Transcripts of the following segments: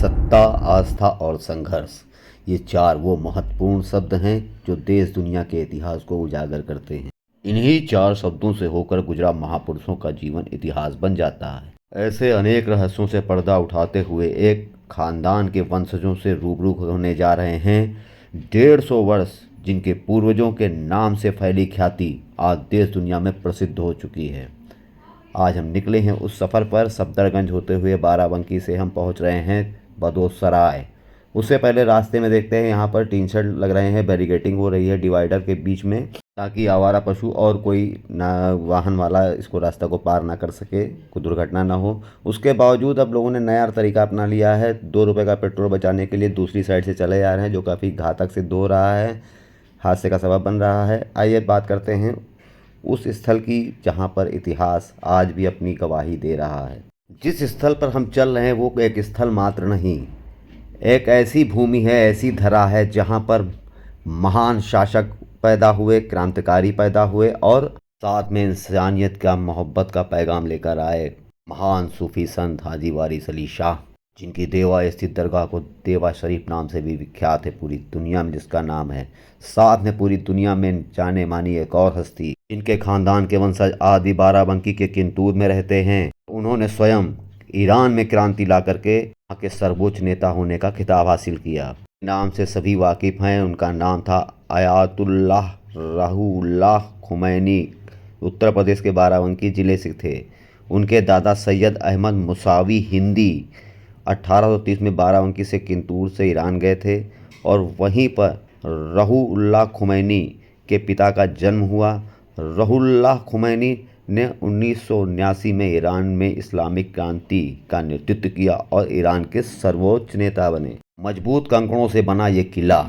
सत्ता, आस्था और संघर्ष, ये चार वो महत्वपूर्ण शब्द हैं जो देश दुनिया के इतिहास को उजागर करते हैं। इन्हीं चार शब्दों से होकर गुजरा महापुरुषों का जीवन इतिहास बन जाता है। ऐसे अनेक रहस्यों से पर्दा उठाते हुए एक खानदान के वंशजों से रूबरू होने जा रहे हैं। 150 वर्ष जिनके पूर्वजों के नाम से फैली ख्याति आज देश दुनिया में प्रसिद्ध हो चुकी है। आज हम निकले हैं उस सफ़र पर। सफदरगंज होते हुए बाराबंकी से हम पहुंच रहे हैं बदोसराय। उससे पहले रास्ते में देखते हैं यहाँ पर टीन शेड लग रहे हैं, बैरिकेडिंग हो रही है डिवाइडर के बीच में, ताकि आवारा पशु और कोई ना वाहन वाला इसको रास्ता को पार ना कर सके, कोई दुर्घटना ना हो। उसके बावजूद अब लोगों ने नया तरीका अपना लिया है। 2 रुपये का पेट्रोल बचाने के लिए दूसरी साइड से चले जा रहे हैं, जो काफ़ी घातक सिद्ध हो रहा है, हादसे का सबब बन रहा है। आइए बात करते हैं उस स्थल की जहाँ पर इतिहास आज भी अपनी गवाही दे रहा है। जिस स्थल पर हम चल रहे हैं वो एक स्थल मात्र नहीं, एक ऐसी भूमि है, ऐसी धरा है जहाँ पर महान शासक पैदा हुए, क्रांतिकारी पैदा हुए और साथ में इंसानियत का, मोहब्बत का पैगाम लेकर आए। महान सूफी संत हाजी वारिस अली शाह, जिनकी देवा स्थित दरगाह को देवा शरीफ नाम से भी विख्यात है पूरी दुनिया में, जिसका नाम है। साथ में पूरी दुनिया में जाने मानी एक और हस्ती, इनके खानदान के वंशज आज भी बाराबंकी के किंतूर में रहते हैं। उन्होंने स्वयं ईरान में क्रांति ला करके वहाँ के सर्वोच्च नेता होने का खिताब हासिल किया। नाम से सभी वाकिफ़ हैं। उनका नाम था आयातुल्लाह रूहुल्लाह खुमैनी। उत्तर प्रदेश के बाराबंकी ज़िले से थे। उनके दादा सैयद अहमद मुसावी हिंदी 1830 में बाराबंकी से किंतूर से ईरान गए थे और वहीं पर रूहुल्लाह खुमैनी के पिता का जन्म हुआ। रूहुल्लाह खुमैनी ने 1979 में ईरान में इस्लामिक क्रांति का नेतृत्व किया और ईरान के सर्वोच्च नेता बने। मजबूत कंकड़ों से बना ये किला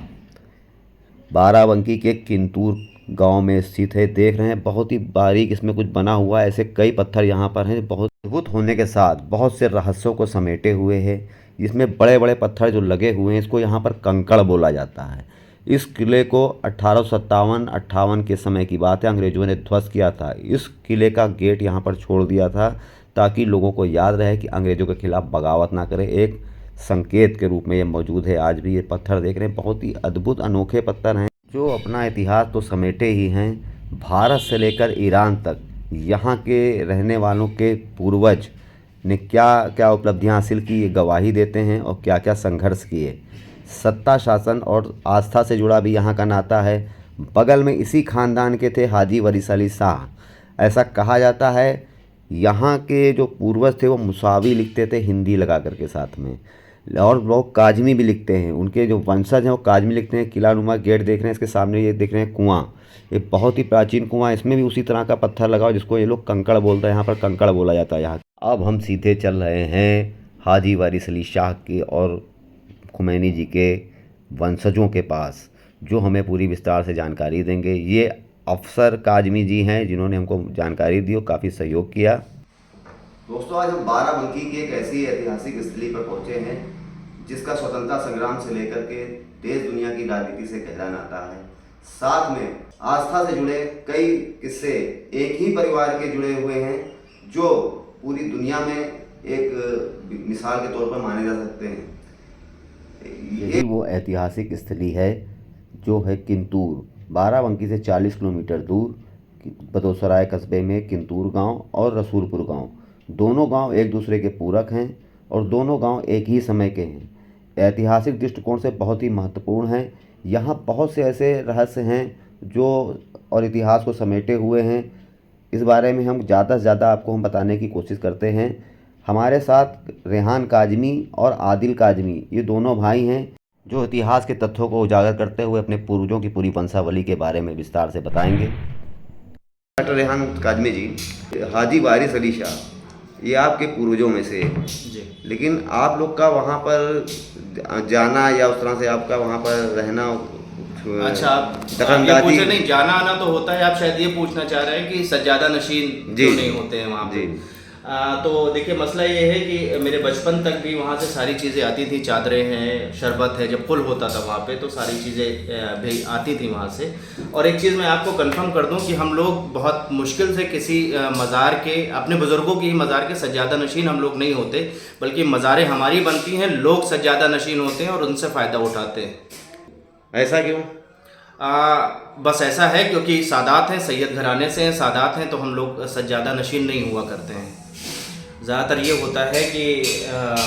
बाराबंकी के किंतूर गांव में स्थित है। देख रहे हैं बहुत ही बारीक इसमें कुछ बना हुआ है। ऐसे कई पत्थर यहाँ पर हैं, बहुत अद्भुत होने के साथ बहुत से रहस्यों को समेटे हुए हैं। इसमें बड़े बड़े पत्थर जो लगे हुए हैं, इसको यहाँ पर कंकड़ बोला जाता है। इस किले को 1857-58 के समय की बात है, अंग्रेज़ों ने ध्वस्त किया था। इस किले का गेट यहाँ पर छोड़ दिया था ताकि लोगों को याद रहे कि अंग्रेज़ों के खिलाफ़ बगावत ना करें। एक संकेत के रूप में ये मौजूद है। आज भी ये पत्थर देख रहे हैं, बहुत ही अद्भुत अनोखे पत्थर हैं जो अपना इतिहास तो समेटे ही हैं। भारत से लेकर ईरान तक यहाँ के रहने वालों के पूर्वज ने क्या क्या उपलब्धियाँ हासिल की, ये गवाही देते हैं और क्या क्या संघर्ष किए। सत्ता, शासन और आस्था से जुड़ा भी यहाँ का नाता है। बगल में इसी खानदान के थे हाजी वारिस अली शाह। ऐसा कहा जाता है यहाँ के जो पूर्वज थे वो मुसावी लिखते थे हिंदी लगा करके साथ में, और लोग काजमी भी लिखते हैं। उनके जो वंशज हैं वो काजमी लिखते हैं। किला नुमा गेट देख रहे हैं, इसके सामने ये देख रहे हैं कुआं, ये बहुत ही प्राचीन कुआं। इसमें भी उसी तरह का पत्थर लगा हो जिसको ये लोग कंकड़ बोलते हैं। यहाँ पर कंकड़ बोला जाता है यहाँ। अब हम सीधे चल रहे हैं हाजी वारिस अली शाह के और खुमैनी जी के वंशजों के पास, जो हमें पूरी विस्तार से जानकारी देंगे। ये अफसर काजमी जी हैं जिन्होंने हमको जानकारी दी और काफ़ी सहयोग किया। दोस्तों, आज हम बाराबंकी की एक ऐसी ऐतिहासिक स्थली पर पहुंचे हैं जिसका स्वतंत्रता संग्राम से लेकर के देश दुनिया की राजनीति से गहरा नाता है। साथ में आस्था से जुड़े कई किस्से एक ही परिवार के जुड़े हुए हैं जो पूरी दुनिया में एक मिसाल के तौर पर माने जा सकते हैं। यही वो ऐतिहासिक स्थली है जो है किंतूर। बाराबंकी से 40 किलोमीटर दूर बदोसराय कस्बे में किंतूर गांव और रसूलपुर गांव, दोनों गांव एक दूसरे के पूरक हैं और दोनों गांव एक ही समय के हैं। ऐतिहासिक दृष्टिकोण से बहुत ही महत्वपूर्ण हैं। यहाँ बहुत से ऐसे रहस्य हैं जो और इतिहास को समेटे हुए हैं। इस बारे में हम ज़्यादा से ज़्यादा आपको हम बताने की कोशिश करते हैं। हमारे साथ रेहान काजमी और आदिल काजमी, ये दोनों भाई हैं जो इतिहास के तथ्यों को उजागर करते हुए अपने पूर्वजों की पूरी वंशावली के बारे में विस्तार से बताएंगे। डॉक्टर रेहान काजमी जी, हाजी वारिस अली शाह ये आपके पूर्वजों में से जी, लेकिन आप लोग का वहाँ पर जाना या उस तरह से आपका वहाँ पर रहना, अच्छा आप ये पूछ रहे, नहीं जाना आना तो होता है। आप शायद ये पूछना चाह रहे हैं कि सज्जादा नशीन क्यों नहीं होते हैं वहाँ पे। तो देखिए मसला ये है कि मेरे बचपन तक भी वहाँ से सारी चीज़ें आती थी, चादरें हैं, शरबत है, जब पुल होता था वहाँ पे तो सारी चीज़ें भी आती थी वहाँ से। और एक चीज़ मैं आपको कंफर्म कर दूं कि हम लोग बहुत मुश्किल से किसी मज़ार के, अपने बुज़ुर्गों की ही मज़ार के सज्जादा नशीन हम लोग नहीं होते, बल्कि मज़ारें हमारी बनती हैं, लोग सज्जादा नशीन होते हैं और उनसे फ़ायदा उठाते हैं। ऐसा क्यों? बस ऐसा है क्योंकि सादात हैं, सैयद घराने से हैं, सादात हैं, तो हम लोग सज्जादा नशीन नहीं हुआ करते हैं। ज़्यादातर ये होता है कि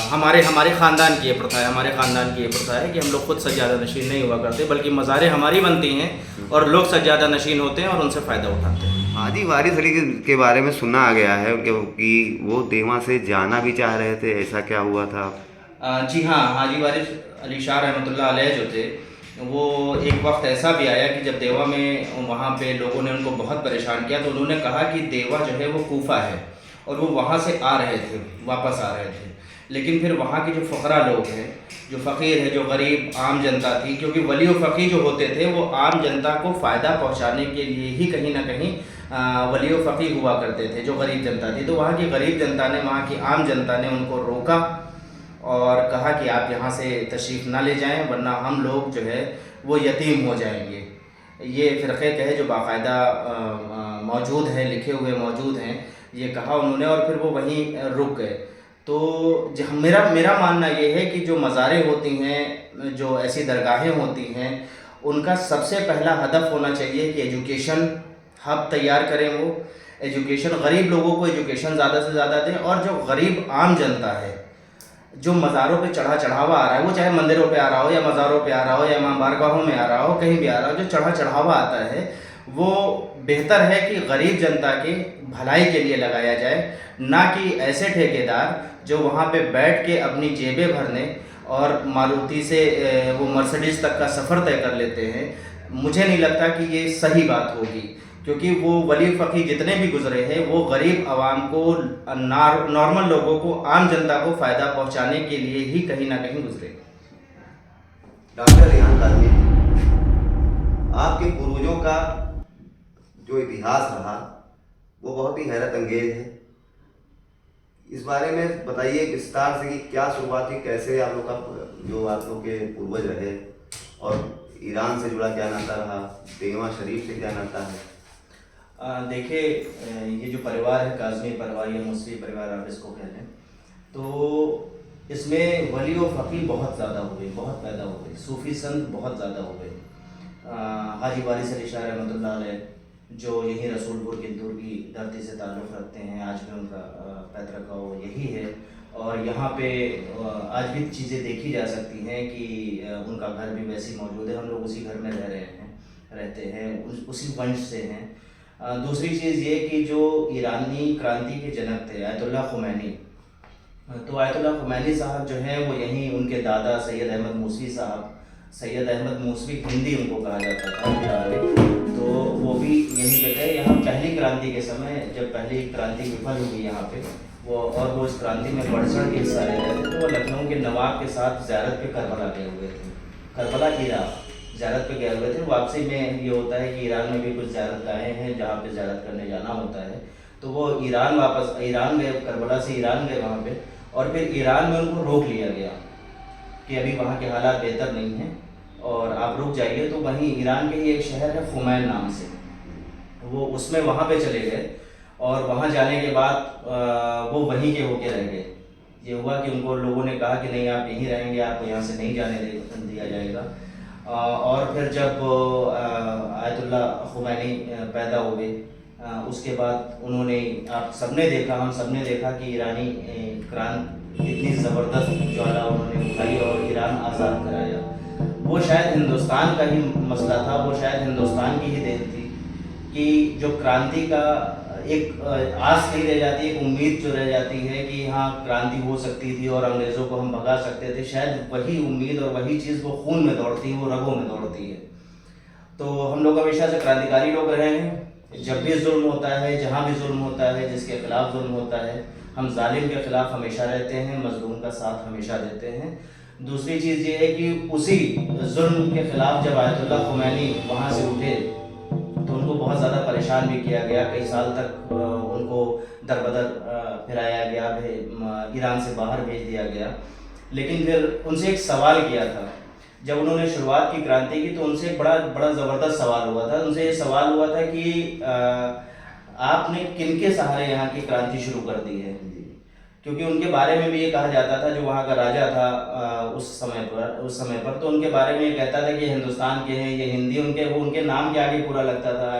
हमारे ख़ानदान की ये प्रथा है, हमारे ख़ानदान की ये प्रथा है कि हम लोग खुद सज्जादा नशीन नहीं हुआ करते, बल्कि मज़ारें हमारी बनती हैं और लोग सज्जादा नशीन होते हैं और उनसे फ़ायदा उठाते हैं। हाजी वारिस अली के बारे में सुना आ गया है कि वो देवा से जाना भी चाह रहे थे, ऐसा क्या हुआ था? जी हाँ, हाजी वारिस अली शाह रहमतुल्लाह अलैह जो थे, वो एक वक्त ऐसा भी आया कि जब देवा में वहाँ पे लोगों ने उनको बहुत परेशान किया, तो उन्होंने कहा कि देवा जो है वो कूफा है और वो वहाँ से आ रहे थे, वापस आ रहे थे। लेकिन फिर वहाँ के जो फ़क़रा लोग हैं, जो फ़कीर है, जो गरीब आम जनता थी, क्योंकि वली और फ़कीर जो होते थे वो आम जनता को फ़ायदा पहुँचाने के लिए ही कहीं ना कहीं वली और फ़कीर हुआ करते थे, जो गरीब जनता थी। तो वहाँ की गरीब जनता ने, वहाँ की आम जनता ने उनको रोका और कहा कि आप यहाँ से तशरीफ़ ना ले जाएं, वरना हम लोग जो है वो यतीम हो जाएंगे। ये फ़िरक़े कहे जो बाकायदा मौजूद हैं, लिखे हुए मौजूद हैं, ये कहा उन्होंने और फिर वो वहीं रुक गए। तो मेरा मानना ये है कि जो मज़ारें होती हैं, जो ऐसी दरगाहें होती हैं, उनका सबसे पहला हदफ होना चाहिए कि एजुकेशन हब तैयार करें। वो एजुकेशन, गरीब लोगों को एजुकेशन ज़्यादा से ज़्यादा दें, और जो गरीब आम जनता है, जो मज़ारों पे चढ़ावा आ रहा है, वो चाहे मंदिरों पे आ रहा हो या मज़ारों पे आ रहा हो या इमाम बारगाहों में आ रहा हो, कहीं भी आ रहा हो, जो चढ़ावा आता है वो बेहतर है कि गरीब जनता की भलाई के लिए लगाया जाए, ना कि ऐसे ठेकेदार जो वहाँ पे बैठ के अपनी जेबें भरने और मारुति से वो मर्सिडीज़ तक का सफ़र तय कर लेते हैं। मुझे नहीं लगता कि ये सही बात होगी, क्योंकि वो वली फ़कीर जितने भी गुज़रे हैं वो गरीब आवाम को, नॉर्मल लोगों को, आम जनता को फ़ायदा पहुँचाने के लिए ही कहीं ना कहीं गुज़रे। डॉक्टर रेहान काज़मी, आपके पूर्वजों का जो इतिहास रहा वो बहुत ही हैरत अंगेज है। इस बारे में बताइए विस्तार से कि क्या शुरुआत थी, कैसे आप लोग का, जो आप लोग के पूर्वज रहे, और ईरान से जुड़ा क्या नाता रहा, देवा शरीफ से क्या नाता है? देखिए, ये जो परिवार है, काज़मी परिवार या मुस्लिम परिवार आप इसको कह लें, तो इसमें वली और फ़कीर बहुत ज़्यादा हो गई, बहुत पैदा हो गई, सूफ़ी संत बहुत ज़्यादा हो गए। हाजी वारिस अली शाह रहमतुल्लाह अलैह जो यहीं रसूलपुर की दूर की धरती से ताल्लुक़ रखते हैं, आज भी उनका पैतृक वो यही है, और यहाँ पे आज भी चीज़ें देखी जा सकती हैं कि उनका घर भी वैसे मौजूद है, हम लोग उसी घर में रहते हैं, उसी वंश से हैं। दूसरी चीज़ ये कि जो ईरानी क्रांति के जनक थे आयतुल्लाह खुमैनी, तो आयतुल्लाह खुमैनी साहब जो हैं वो यहीं, उनके दादा सैयद अहमद मूसवी साहब, सैयद अहमद मूसवी हिंदी उनको कहा जाता था ईरान में, तो वो भी यहीं पे गए। यहाँ पहली क्रांति के समय, जब पहली क्रांति विफल हुई यहाँ पे, वो इस क्रांति में बढ़ चढ़ के हिस्सा ले रहे थे, तो वो लखनऊ के नवाब के साथ ज़ियारत पे करबला गए हुए थे, करबला इराक़ ज़ियारत पे गए हुए थे। वापसी में ये होता है कि ईरान में भी कुछ ज़ियारतगाहें हैं जहाँ पे ज़ियारत करने जाना होता है, तो वो वापस ईरान गए, करबला से ईरान गए वहाँ पे, और फिर ईरान में उनको रोक लिया गया कि अभी वहाँ के हालात बेहतर नहीं हैं और आप रुक जाइए। तो वहीं ईरान के ही एक शहर है खुमैन नाम से, वो उसमें वहाँ पे चले गए, और वहाँ जाने के बाद वो वहीं के होके रह गए। ये हुआ कि उनको लोगों ने कहा कि नहीं, आप यहीं रहेंगे, आपको यहाँ से नहीं जाने दिया जाएगा। और फिर जब आयतुल्लाह खुमैनी पैदा हो गए, उसके बाद उन्होंने, आप सबने देखा, हम सबने देखा कि ईरानी क्रांति इतनी ज़बरदस्त ज्वाला उन्होंने उठाई और ईरान आज़ाद कराया। वो शायद हिंदुस्तान का ही मसला था, वो शायद हिंदुस्तान की ही देन थी कि जो क्रांति का एक आस नहीं रह जाती, एक उम्मीद जो रह जाती है कि हाँ क्रांति हो सकती थी और अंग्रेज़ों को हम भगा सकते थे, शायद वही उम्मीद और वही चीज़ वो खून में दौड़ती है, वो रगों में दौड़ती है। तो हम लोग हमेशा से क्रांतिकारी लोग रहे हैं। जब भी जुल्म होता है, जहाँ भी जुल्म होता है, जिसके खिलाफ जुल्म होता है, हम जालिम के खिलाफ हमेशा रहते हैं, मजलूम का साथ हमेशा देते हैं। दूसरी चीज़ ये है कि उसी जुल्म के खिलाफ जब आयतुल्लाह खुमैनी वहाँ से उठे तो उनको बहुत ज़्यादा परेशानी परेशान भी किया गया, कई साल तक उनको दरबदर फिराया गया, ईरान से बाहर भेज दिया गया। लेकिन फिर उनसे एक सवाल किया था, जब उन्होंने शुरुआत की क्रांति की, तो उनसे एक बड़ा बड़ा ज़बरदस्त सवाल हुआ था। उनसे ये सवाल हुआ था कि आपने किनके सहारे यहाँ की क्रांति शुरू कर दी है, क्योंकि उनके बारे में भी ये कहा जाता था, जो वहाँ का राजा था उस समय पर, तो उनके बारे में ये कहता था कि हिंदुस्तान के हैं, ये हिंदी उनके नाम के आगे पूरा लगता था,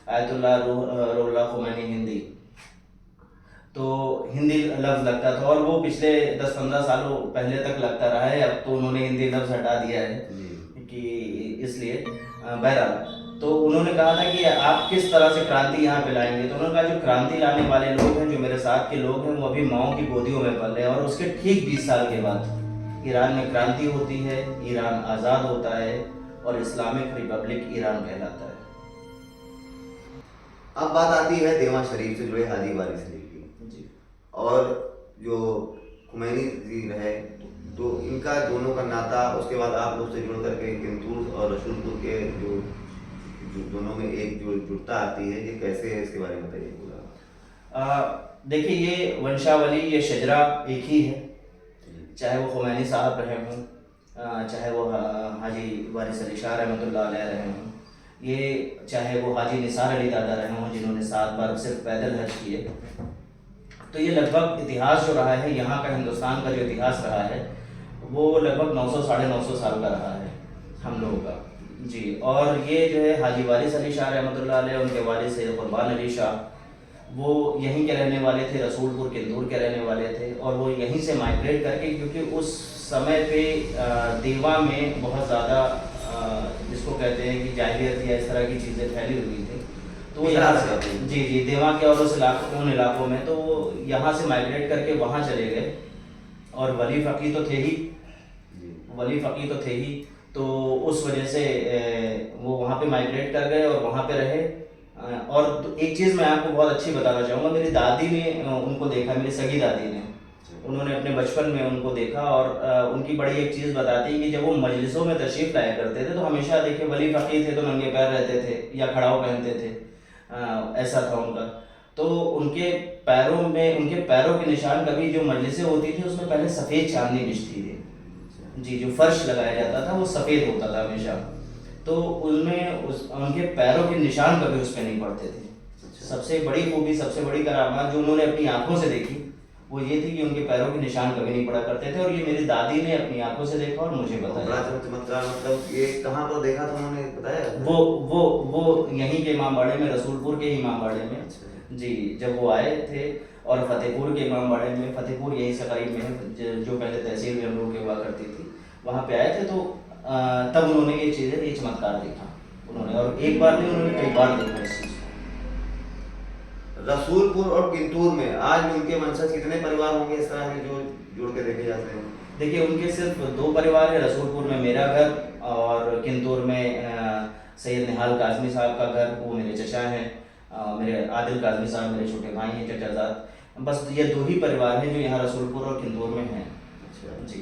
आयतुल्लाह रुहुल्लाह खुमैनी हिंदी, तो हिंदी लफ्ज़ लगता था, और वो पिछले 10-15 सालों पहले तक लगता रहा है। अब तो उन्होंने हिंदी लफ्ज़ हटा दिया है कि इसलिए बहरहाल, तो उन्होंने कहा था कि आप किस तरह से क्रांति यहाँ पे लाएंगे। तो उन्होंने कहा जो क्रांति लाने वाले लोग हैं, जो मेरे साथ के लोग हैं, वो अभी माओ की गोदियों में पल रहे हैं, और उसके ठीक 20 साल के बाद ईरान में क्रांति होती है, ईरान आज़ाद होता है और इस्लामिक रिपब्लिक ईरान कहलाता है। अब बात आती है देवा शरीफ से जुड़े हाजी वारिस अली की जी। और जो खुमैनी जी रहे, तो इनका दोनों का नाता, उसके बाद आप लोग से जुड़ करके किंतूर और रसूलपुर के जो दोनों में एक जो जुड़ता आती है, ये कैसे है, इसके बारे में बताइए पूरा। देखिए, ये वंशावली, ये शजरा एक ही है, चाहे वो खुमैनी साहब रहे हों, चाहे वो हाजी वारिस अली शाह रहमतुल्लाह अलैह रहे हों, ये चाहे वो हाजी निसार अली दादा रहे हों जिन्होंने 7 बार सिर्फ पैदल हज किए। तो ये लगभग इतिहास जो रहा है यहाँ का, हिंदुस्तान का जो इतिहास रहा है, वो लगभग 900-950 साल का रहा है हम लोगों का जी। और ये जो है हाजी वारिस अली शाह रहमतुल्लाह अलैह, उनके वालिद सैयद कुर्बान अली शाह, वो यहीं के रहने वाले थे, रसूलपुर किंदूर के रहने वाले थे, और वो यहीं से माइग्रेट करके, क्योंकि उस समय पे देवा में बहुत ज़्यादा जिसको कहते हैं कि जाहिलियत या इस तरह की चीज़ें फैली हुई थी, तो वो यहाँ से जी देवा के और उन इलाकों में, तो वो यहाँ से माइग्रेट करके वहाँ चले गए। और वली फ़कीह तो थे ही, तो उस वजह से वो वहाँ पे माइग्रेट कर गए और वहाँ पे रहे। और एक चीज़ मैं आपको बहुत अच्छी बताना चाहूँगा, मेरी दादी ने उनको देखा, मेरी सगी दादी ने, उन्होंने अपने बचपन में उनको देखा, और उनकी बड़ी एक चीज़ बताती है कि जब वो मजलिसों में तशरीफ़ लाया करते थे, तो हमेशा देखिए वली फ़कीह थे तो नंगे पैर रहते थे या खड़ाऊ पहनते थे, ऐसा था उनका। तो उनके पैरों के निशान, कभी जो मजलिसें होती थी उसमें पहले सफ़ेद चांदनी बिछती थी जी, जो फर्श लगाया जाता था वो सफ़ेद होता था हमेशा, तो उनमें उनके पैरों के निशान कभी उस पर नहीं पड़ते थे। सबसे बड़ी खूबी, सबसे बड़ी करामात जो उन्होंने अपनी आंखों से देखी, वो ये थी कि उनके पैरों के निशान कभी नहीं पड़ा करते थे, और ये मेरी दादी ने अपनी आंखों से देखा और मुझे बताया। मतलब ये कहाँ पर देखा था, उन्होंने बताया? वो यहीं के इमामबाड़े में, रसूलपुर के इमामबाड़े में जी, जब वो आए थे, और फतेहपुर के इमामबाड़े में, फतेहपुर यहीं से करीब में है, जो पहले तहसील में हम लोग के हुआ करती थी, वहाँ पे आए थे। तो तब उन्होंने ये चमत्कार देखा उन्होंने, और एक बार नहीं, उन्होंने कई बार देखा इस चीज़ को। रसूलपुर और किंतूर में आज भी उनके वंशज कितने परिवार होंगे इस तरह के जो जुड़ के देखे जाते हैं? देखिए, उनके सिर्फ 2 परिवार है, रसूलपुर में मेरा घर, और किंतूर में सैयद निहाल काज़मी साहब का घर, वो मेरे चचा हैं, मेरे आदिल काज़मी साहब मेरे छोटे भाई हैं, चचाजाद। बस ये 2 ही परिवार हैं जो यहाँ रसूलपुर और किंतूर में हैं। अच्छा जी।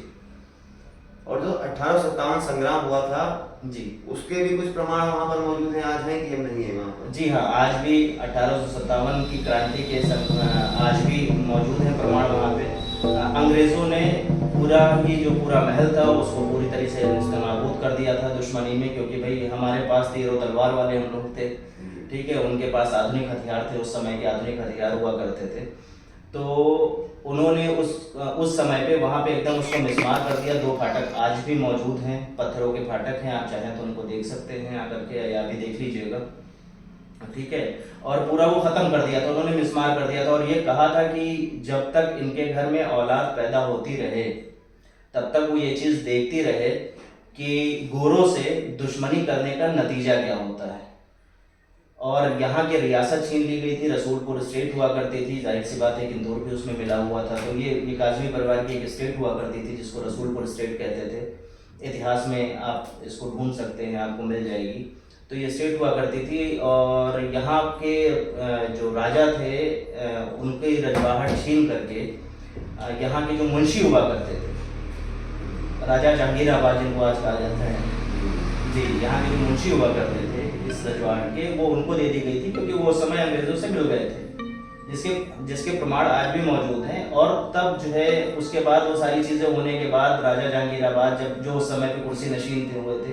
और जो 1857 संग्राम हुआ था जी, उसके भी कुछ प्रमाण वहाँ पर मौजूद हैं, आज हैं कि हम नहीं है वहाँ पर? जी हाँ, आज भी 1857 की क्रांति के आज भी मौजूद हैं प्रमाण वहाँ पे। अंग्रेज़ों ने पूरा महल था उसको पूरी तरह से नेस्तनाबूद कर दिया था दुश्मनी में, क्योंकि भाई हमारे पास तीर और तलवार वाले हम लोग थे, ठीक है, उनके पास आधुनिक हथियार थे, उस समय के आधुनिक हथियार हुआ करते थे। तो उन्होंने उस समय पे वहाँ पे एकदम उसको मिसमार कर दिया। 2 फाटक आज भी मौजूद हैं, पत्थरों के फाटक हैं, आप चाहें तो उनको देख सकते हैं आकर के, या भी देख लीजिएगा, ठीक है। और पूरा वो ख़त्म कर दिया था उन्होंने, मिसमार कर दिया था, और ये कहा था कि जब तक इनके घर में औलाद पैदा होती रहे तब तक वो ये चीज़ देखती रहे कि गोरों से दुश्मनी करने का नतीजा क्या होता है। और यहाँ की रियासत छीन ली गई थी, रसूलपुर स्टेट हुआ करती थी, जाहिर सी बात है किंतूर भी उसमें मिला हुआ था। तो ये काज़मी परिवार की एक स्टेट हुआ करती थी जिसको रसूलपुर स्टेट कहते थे। इतिहास में आप इसको ढूंढ सकते हैं, आपको मिल जाएगी। तो ये स्टेट हुआ करती थी, और यहाँ के जो राजा थे उनकी रजवाहट छीन करके यहाँ के जो मुंशी हुआ करते थे, राजा जहांगीराबाद जिनको आज कहा जाता है जी, यहाँ के जो मुंशी हुआ करते थे, इस रजवाड़ के, वो उनको दे दी गई थी क्योंकि वो उस समय अंग्रेज़ों से मिल गए थे, जिसके जिसके प्रमाण आज भी मौजूद हैं। और तब जो है उसके बाद वो सारी चीज़ें होने के बाद राजा जहांगीराबाद जब जो उस समय पे कुर्सी नशीन थे हुए थे,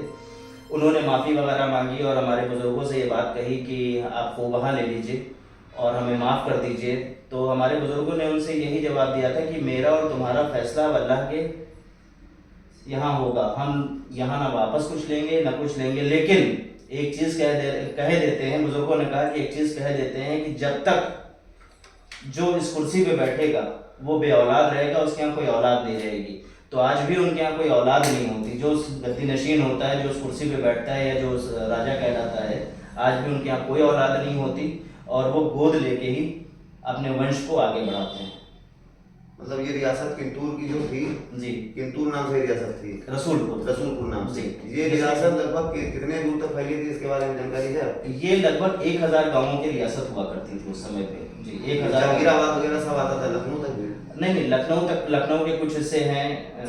उन्होंने माफ़ी वगैरह मांगी और हमारे बुज़ुर्गों से ये बात कही कि आप फ़ोबहा ले लीजिए और हमें माफ़ कर दीजिए। तो हमारे बुज़ुर्गों ने उनसे यही जवाब दिया था कि मेरा और तुम्हारा फैसला अब अल्लाह के यहाँ होगा, हम यहाँ ना वापस कुछ लेंगे ना कुछ लेंगे, लेकिन एक चीज़ कह देते हैं, बुज़ुर्गों ने कहा कि एक चीज़ कह देते हैं कि जब तक जो इस कुर्सी पे बैठेगा वो बे औलाद रहेगा, उसके यहाँ कोई औलाद नहीं रहेगी। तो आज भी उनके यहाँ कोई औलाद नहीं होती, जो उस गद्दी नशीन होता है, जो उस कुर्सी पे बैठता है या जो उस राजा कहलाता है, आज भी उनके यहाँ कोई औलाद नहीं होती और वो गोद लेके ही अपने वंश को आगे बढ़ाते हैं। मतलब ये रियासत किंतूर की जो थी, जी, किंतूर नाम से रियासत थी, रसूलपुर नाम से। ये रियासत लगभग कितने दूर तक फैली थी, इसके बारे में जानकारी है आपको? ये लगभग 1000 गांवों की रियासत हुआ करती थी उस समय पे। जी, 1000। जहांगीराबाद वगैरह सब आता था, लखनऊ तक भी? नहीं, लखनऊ के कुछ हिस्से हैं,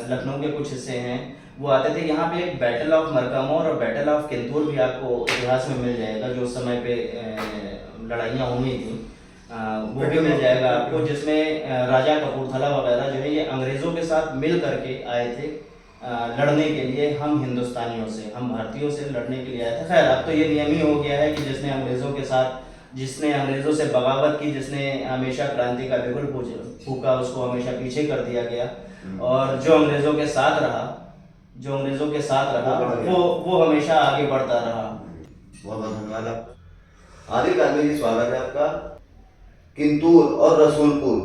लखनऊ के कुछ हिस्से हैं वो आते थे। यहाँ पे एक बैटल ऑफ मरकामोर और बैटल ऑफ किंतूर भी आपको इतिहास में मिल जाएगा, जो उस समय पे लड़ाइयाँ हुई थी, वो भी मिल जाएगा आपको, जिसमें राजा कपूरथला वगैरह जो है ये अंग्रेज़ों के साथ मिल करके आए थे लड़ने के लिए, हम हिंदुस्तानियों से, हम भारतीयों से लड़ने के लिए आए थे। खैर अब तो ये नियम ही हो गया है कि जिसने अंग्रेज़ों से बगावत की, जिसने हमेशा क्रांति का बिगुल फूका, उसको हमेशा पीछे कर दिया गया, और जो अंग्रेज़ों के साथ रहा वो हमेशा आगे बढ़ता रहा। बहुत बहुत धन्यवाद आपका। आदिल काजमी जी, स्वागत है आपका। किंतूर और रसूलपुर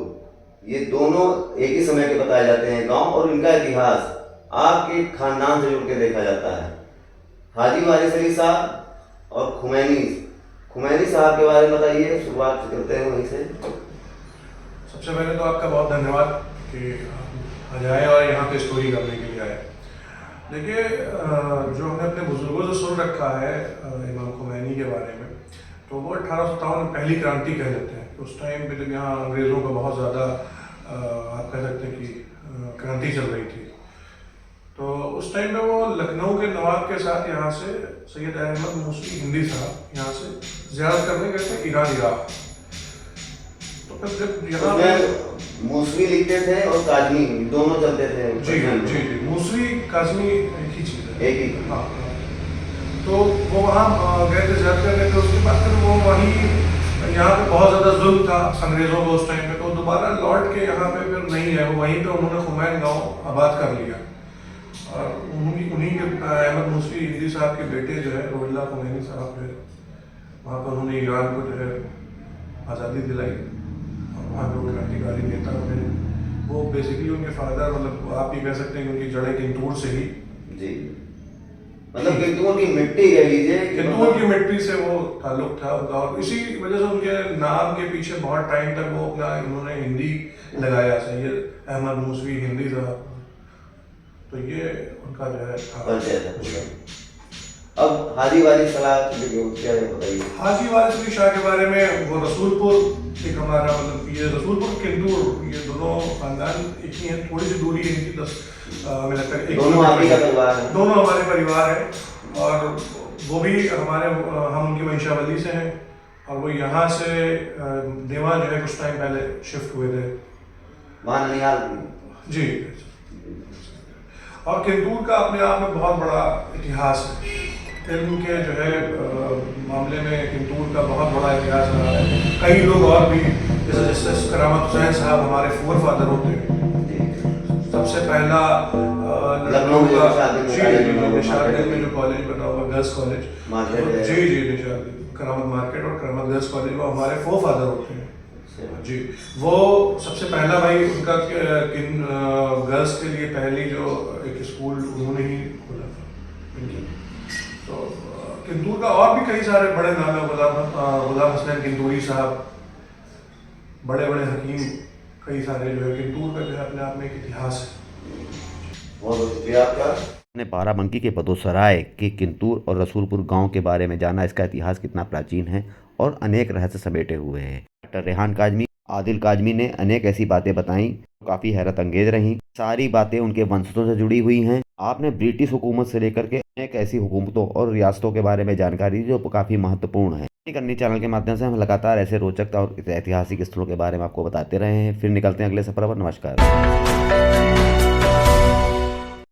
ये दोनों एक ही समय के बताए जाते हैं गांव, और इनका इतिहास आपके खानदान से जुड़ के देखा जाता है। हाजी वारिस अली साहब और खुमैनी साहब के बारे में बताइए, शुरुआत करते हैं वहीं से। सबसे पहले तो आपका बहुत धन्यवाद कि आज आए और यहाँ पे स्टोरी करने के लिए आए। देखिए, जो हमने अपने बुजुर्गों से सुन रखा है इमाम खुमैनी के बारे में, तो वो 1857 में पहली क्रांति कह लेते हैं। उस टाइम पे जब यहाँ अंग्रेज़ों का बहुत ज़्यादा आप कह सकते हैं कि क्रांति चल रही थी, तो उस टाइम में वो लखनऊ के नवाब के साथ यहाँ से सैयद अहमद मूसवी हिंदी साहब यहाँ से ज़ियारत करने गए थे ईरान इराक। तो फिर जब यहाँ मूसवी लिखते थे और काजमी दोनों चलते थे। जी जी जी, मूसवी काजमी एक ही चीज़ है, एक ही। हाँ। तो वो वहाँ गए थे ज़ियारत करने के, उसके बाद फिर वो वहीं यहाँ पे बहुत ज़्यादा जुल्म था अंग्रेज़ों को उस टाइम पे, तो दोबारा लौट के यहाँ पे फिर नहीं है, वो वहीं पे उन्होंने खुमैन गाँव आबाद कर लिया। और उन्हीं के अहमद मूसवी हिंदी साहब के बेटे जो है रोहिल्ला खुमैनी साहब जो है, वहाँ पर उन्होंने ईरान को जो है आज़ादी दिलाई, और वहाँ पे वो क्रांतिकारी नेता बने। वो बेसिकली उनके फादर, मतलब आप ये कह सकते हैं कि उनकी जड़ें किंतूर से ही। जी, मतलब किंतूर की मिट्टी कह लीजिए, किंतूर की मिट्टी से वो ताल्लुक था उनका, और इसी वजह से उनके नाम के पीछे बहुत टाइम तक वो अपना उन्होंने हिंदी लगाया, सैयद अहमद मूसवी हिंदी साहब। तो ये उनका जो है था। अब हाजी वारिस क्या बताइए? हाजी वारिस अली शाह के बारे में, वो रसूलपुर एक हमारा, मतलब ये रसूलपुर किंतूर ये दोनों खानदान एक ही हैं, थोड़ी सी दूरी है इनकी, 10 हमें लगता है दोनों आपका परिवार है? दोनों हमारे परिवार है, और वो भी हम उनकी वंशावली से हैं, और वो यहाँ से देवा जो है कुछ टाइम पहले शिफ्ट हुए थे वहाँ ननिहाल जी। और किंतूर का अपने आप में बहुत बड़ा इतिहास है, फिल्म के जो है मामले में किंतूर का बहुत बड़ा इतिहास रहा है। कई लोग और भी, जैसे जस्टिस करामत हुसैन साहब हमारे फोर फादर होते हैं। सबसे पहला लखनऊ का निशारगंज में जो कॉलेज बना हुआ, गर्ल्स कॉलेज, जी निशारगंज करामत मार्केट और करामत गर्ल्स कॉलेज, वो हमारे फोर फादर होते हैं जी। वो सबसे पहला भाई उनका गर्ल्स के लिए पहली जो एक स्कूल उन्होंने ही खोला था। तो किंतूर का और भी कई सारे बड़े नाम है, गुलाम हसन किंतूरी साहब, बड़े बड़े हकीम कई सारे जो है। किंतूर का जो है अपने आप में एक इतिहास है। बहुत शुक्रिया आपका। ने बाराबंकी के बदोसराय के किंतूर और रसूलपुर गांव के बारे में जाना, इसका इतिहास कितना प्राचीन है और अनेक रहस्य समेटे हुए हैं। डॉक्टर रेहान काजमी, आदिल काजमी ने अनेक ऐसी बातें बताईं जो काफ़ी हैरत अंगेज रहीं। सारी बातें उनके वंशजों से जुड़ी हुई हैं। आपने ब्रिटिश हुकूमत से लेकर के अनेक ऐसी हुकूमतों और रियासतों के बारे में जानकारी दी जो काफ़ी महत्वपूर्ण है। करनी चैनल के माध्यम से हम लगातार ऐसे रोचक और ऐतिहासिक स्थलों के बारे में आपको बताते रहे हैं। फिर निकलते हैं अगले सफर पर। नमस्कार।